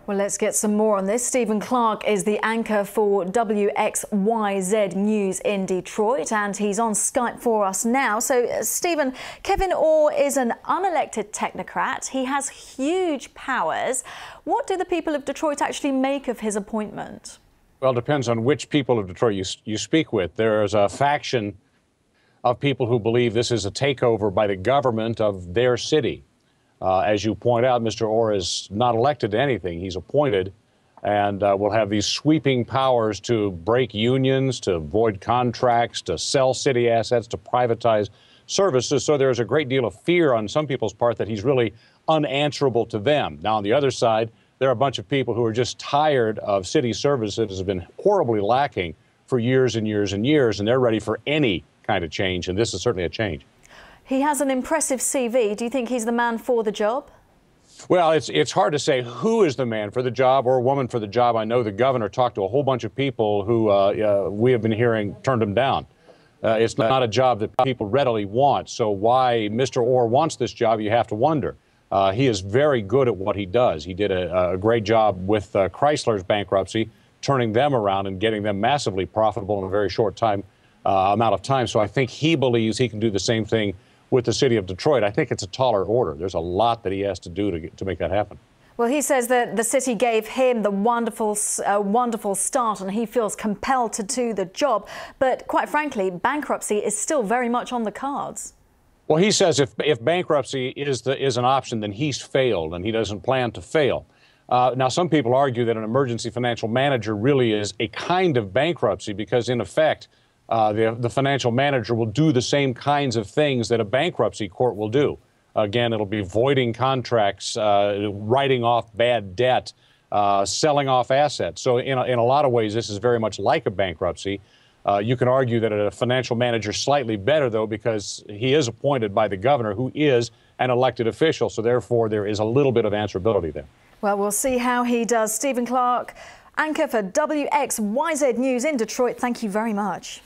Well, let's get some more on this. Stephen Clark is the anchor for WXYZ News in Detroit, and he's on Skype for us now. So, Stephen, Kevin Orr is an unelected technocrat. He has huge powers. What do the people of Detroit actually make of his appointment? Well, it depends on which people of Detroit you speak with. There's a faction of people who believe this is a takeover by the government of their city. As you point out, Mr. Orr is not elected to anything. He's appointed and will have these sweeping powers to break unions, to void contracts, to sell city assets, to privatize services. So there's a great deal of fear on some people's part that he's really unanswerable to them. Now, on the other side, there are a bunch of people who are just tired of city services that has been horribly lacking for years and years and years, and they're ready for any kind of change, and this is certainly a change. He has an impressive CV. Do you think he's the man for the job? Well, it's hard to say who is the man for the job or woman for the job. I know the governor talked to a whole bunch of people who we have been hearing turned him down. It's not a job that people readily want. So why Mr. Orr wants this job, you have to wonder. He is very good at what he does. He did a great job with Chrysler's bankruptcy, turning them around and getting them massively profitable in a very short amount of time. So I think he believes he can do the same thing with the city of Detroit. I think it's a taller order. There's a lot that he has to do to make that happen. Well, he says that the city gave him the wonderful start and he feels compelled to do the job. But quite frankly, bankruptcy is still very much on the cards. Well, he says if bankruptcy is an option, then he's failed and he doesn't plan to fail. Now, some people argue that an emergency financial manager really is a kind of bankruptcy because, in effect, the financial manager will do the same kinds of things that a bankruptcy court will do. Again, it'll be voiding contracts, writing off bad debt, selling off assets. So in a lot of ways, this is very much like a bankruptcy. You can argue that a financial manager is slightly better, though, because he is appointed by the governor, who is an elected official. So therefore, there is a little bit of answerability there. Well, we'll see how he does. Stephen Clark, anchor for WXYZ News in Detroit, thank you very much.